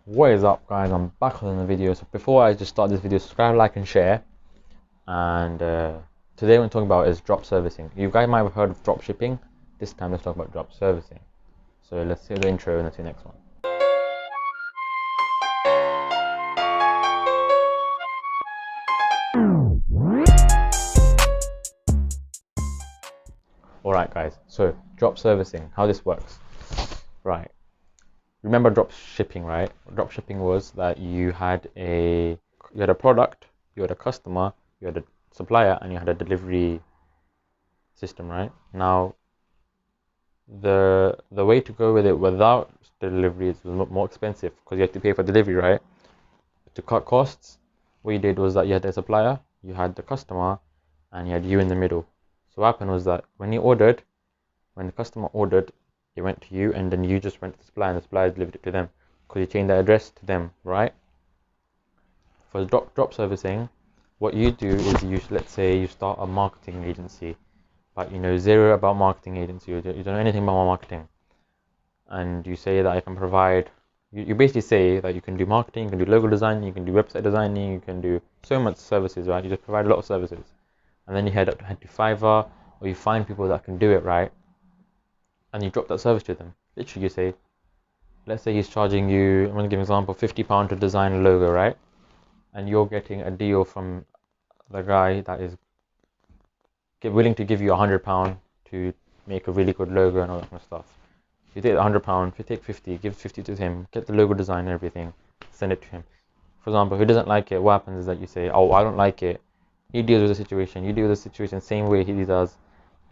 What is up, guys? I'm back on the video. So before I just start this video, subscribe, like and share. And today what I'm talking about is drop servicing. You guys might have heard of drop shipping. This time let's talk about drop servicing. So let's see the intro and let's see the next one. Alright guys, so drop servicing, how this works. Right. Remember drop shipping, right? Drop shipping was that you had a product, you had a customer, you had a supplier, and you had a delivery system, right? Now the way to go with it without delivery is a lot more expensive because you have to pay for delivery, right? To cut costs, what you did was that you had a supplier, you had the customer, and you had you in the middle. So what happened was that when the customer ordered, it went to you, and then you just went to the supplier, and the supplier delivered it to them because you changed the address to them, right? For drop servicing, what you do is let's say you start a marketing agency, but you know zero about marketing agency, you don't know anything about marketing, and you say that I can provide. You basically say that you can do marketing, you can do logo design, you can do website designing, you can do so much services, right? You just provide a lot of services, and then you head to Fiverr, or you find people that can do it, right? And you drop that service to them. Literally, you say, let's say he's charging you, I'm going to give an example, £50 to design a logo, right? And you're getting a deal from the guy that is willing to give you £100 to make a really good logo and all that kind of stuff. You take the £100, if you take 50, give 50 to him, get the logo design and everything, send it to him. For example, who doesn't like it, what happens is that you say, oh, I don't like it. He deals with the situation, you deal with the situation the same way he does,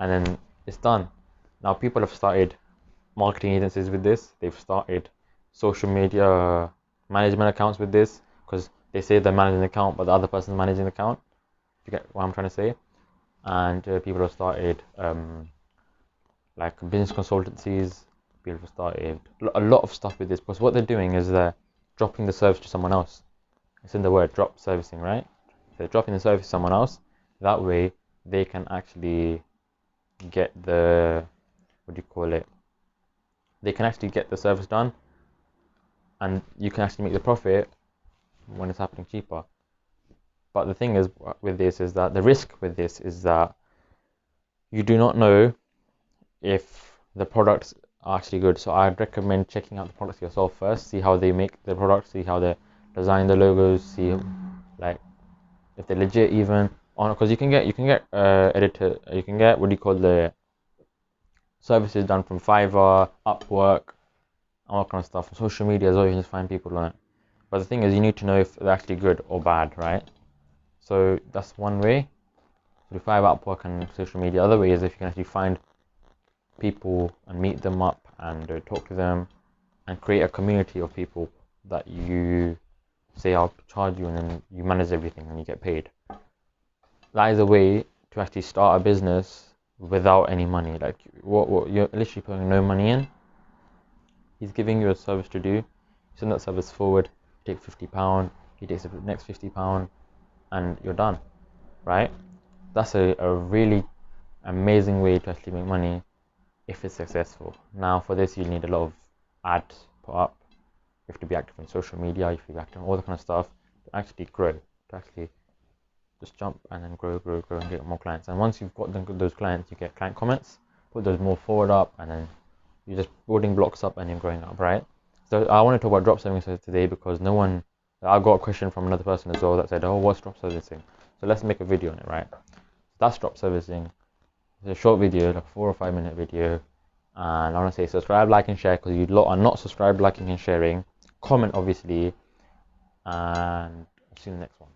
and then it's done. Now people have started marketing agencies with this. They've started social media management accounts with this because they say they're managing the account, but the other person's managing the account. You get what I'm trying to say? And people have started like business consultancies. People have started a lot of stuff with this because what they're doing is they're dropping the service to someone else. It's in the word drop servicing, right? They're dropping the service to someone else. That way they can actually get the, what do you call it? They can actually get the service done, and you can actually make the profit when it's happening cheaper. But the thing is with this is that the risk with this is that you do not know if the products are actually good. So I'd recommend checking out the products yourself first, see how they make the products, see how they design the logos, see like if they're legit even on, because you can get editor, you can get what do you call the services done from Fiverr, Upwork, all kind of stuff. On social media as well, you can just find people on it. But the thing is, you need to know if they're actually good or bad, right? So that's one way. So Fiverr, Upwork, and social media. Other way is if you can actually find people and meet them up and talk to them and create a community of people that you say I'll charge you, and then you manage everything and you get paid. That is a way to actually start a business without any money. Like what you're literally putting no money in. He's giving you a service to do. You send that service forward. You take £50. He takes the next £50, and you're done, right? That's a really amazing way to actually make money if it's successful. Now for this you need a lot of ads put up. You have to be active on social media. You have to be active on all that kind of stuff to actually grow. To actually just jump and then grow and get more clients. And once you've got those clients, you get client comments, put those more forward up, and then you're just building blocks up and you're growing up, right? So I want to talk about drop servicing today because I got a question from another person as well that said, oh, what's drop servicing? So let's make a video on it, right? That's drop servicing. It's a short video, like a 4 or 5 minute video. And I want to say subscribe, like and share because you lot are not subscribed, liking and sharing. Comment obviously, and I'll see you in the next one.